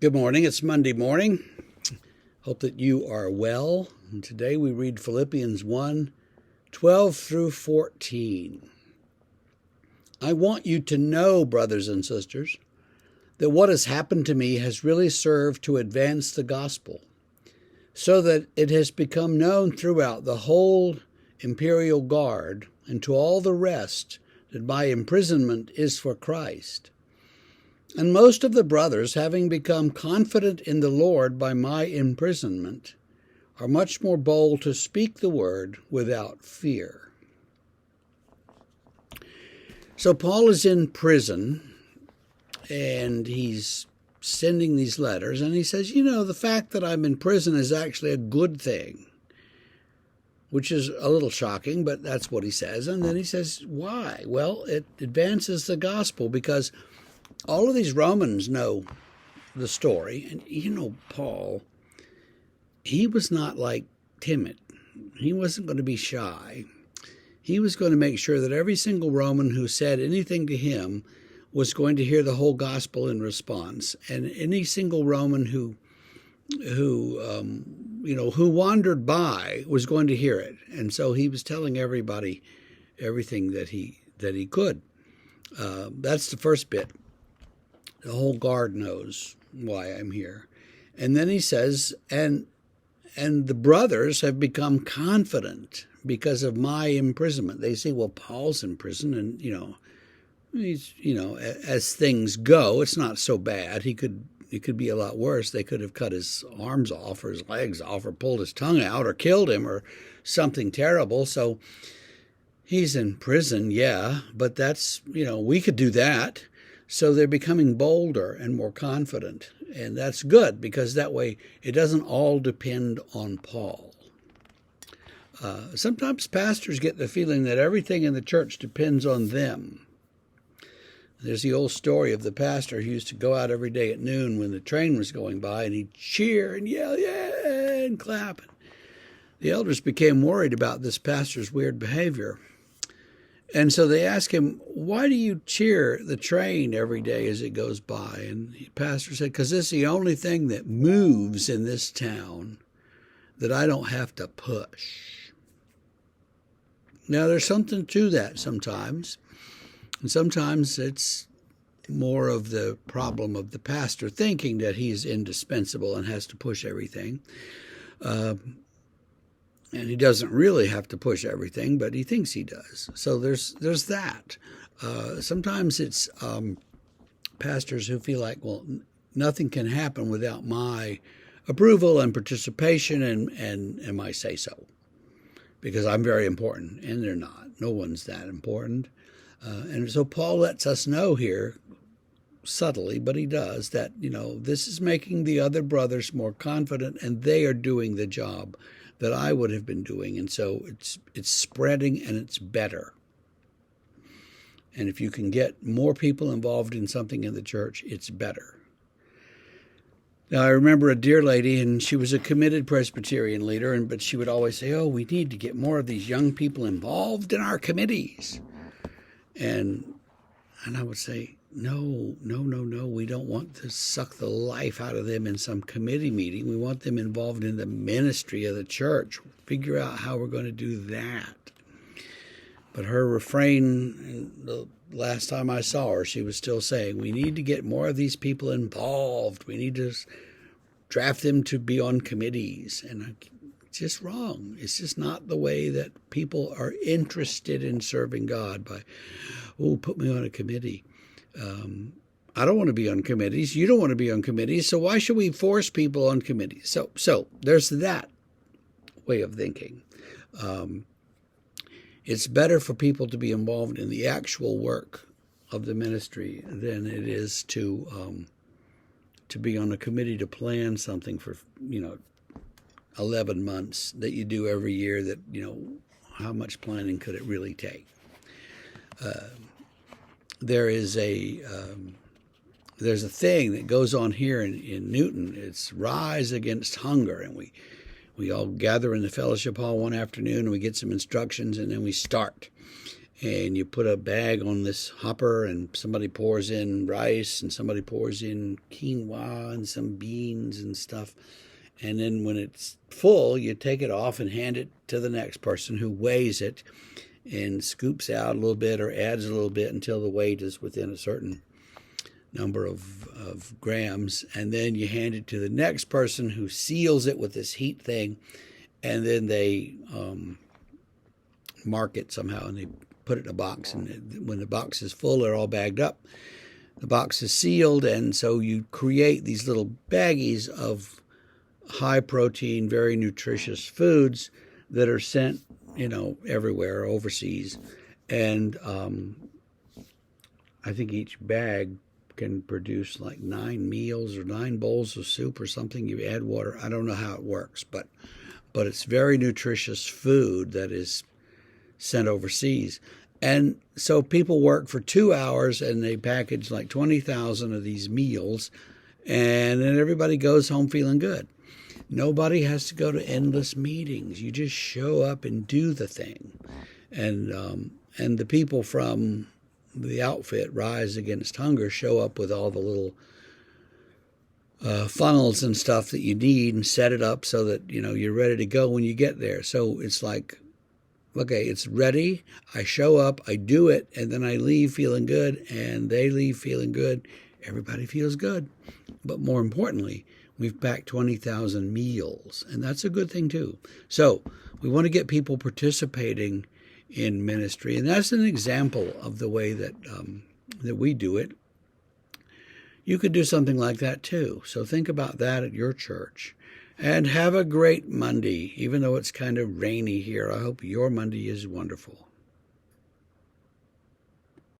Good morning. It's Monday morning. Hope that you are well. And today we read Philippians 1:12 through 14. I want you to know, brothers and sisters, that what has happened to me has really served to advance the gospel, so that it has become known throughout the whole imperial guard and to all the rest that my imprisonment is for Christ. And most of the brothers, having become confident in the Lord by my imprisonment, are much more bold to speak the word without fear. So Paul is in prison, and he's sending these letters, and he says, the fact that I'm in prison is actually a good thing, which is a little shocking, but that's what he says. And then he says, why? Well, it advances the gospel because all of these Romans know the story. And Paul, he was not like timid. He wasn't going to be shy. He was going to make sure that every single Roman who said anything to him was going to hear the whole gospel in response. And any single Roman who wandered by was going to hear it. And so he was telling everybody everything that he could. That's the first bit. The whole guard knows why I'm here. And then he says, and the brothers have become confident because of my imprisonment. They say, well, Paul's in prison, and, he's, as things go, it's not so bad. It could be a lot worse. They could have cut his arms off or his legs off or pulled his tongue out or killed him or something terrible. So he's in prison, yeah, but that's, we could do that. So they're becoming bolder and more confident, and that's good because that way it doesn't all depend on Paul. Sometimes pastors get the feeling that everything in the church depends on them. There's the old story of the pastor who used to go out every day at noon when the train was going by, and he'd cheer and yell, yeah, and clap. The elders became worried about this pastor's weird behavior. And so they asked him, why do you cheer the train every day as it goes by? And the pastor said, because it's the only thing that moves in this town that I don't have to push. Now, there's something to that sometimes. And sometimes it's more of the problem of the pastor thinking that he's indispensable and has to push everything. And he doesn't really have to push everything, but he thinks he does. So there's that. Sometimes it's pastors who feel like, well, nothing can happen without my approval and participation and my say-so, because I'm very important, and they're not. No one's that important. And so Paul lets us know here, subtly, but he does, that, this is making the other brothers more confident, and they are doing the job that I would have been doing. And so it's spreading, and it's better. And if you can get more people involved in something in the church, it's better. Now, I remember a dear lady, and she was a committed Presbyterian leader, but she would always say, oh, we need to get more of these young people involved in our committees. And I would say, no, we don't want to suck the life out of them in some committee meeting. We want them involved in the ministry of the church. Figure out how we're going to do that. But her refrain, the last time I saw her, she was still saying, we need to get more of these people involved. We need to draft them to be on committees. And it's just wrong. It's just not the way that people are interested in serving God by, put me on a committee. I don't want to be on committees. You don't want to be on committees. So why should we force people on committees? So there's that way of thinking. It's better for people to be involved in the actual work of the ministry than it is to be on a committee to plan something for 11 months that you do every year. That how much planning could it really take? There's a thing that goes on here in Newton. It's Rise Against Hunger, and we all gather in the fellowship hall one afternoon, and we get some instructions, and then we start. and you put a bag on this hopper, and somebody pours in rice, and somebody pours in quinoa and some beans and stuff. And then when it's full, you take it off and hand it to the next person, who weighs it and scoops out a little bit or adds a little bit until the weight is within a certain number of grams. And then you hand it to the next person, who seals it with this heat thing, and then they mark it somehow, and they put it in a box. And when the box is full, they're all bagged up. The box is sealed, and so you create these little baggies of high protein, very nutritious foods that are sent, everywhere overseas. And I think each bag can produce like 9 meals or 9 bowls of soup or something. You add water. I don't know how it works, but it's very nutritious food that is sent overseas. And so people work for 2 hours, and they package like 20,000 of these meals, and then everybody goes home feeling good. Nobody has to go to endless meetings. You just show up and do the thing. And the people from the outfit, Rise Against Hunger, show up with all the little funnels and stuff that you need, and set it up so that you're ready to go when you get there. So it's like, okay, it's ready. I show up, I do it, and then I leave feeling good, and they leave feeling good. Everybody feels good. But more importantly, we've packed 20,000 meals, and that's a good thing too. So we want to get people participating in ministry, and that's an example of the way that we do it. You could do something like that too. So think about that at your church. And have a great Monday, even though it's kind of rainy here. I hope your Monday is wonderful.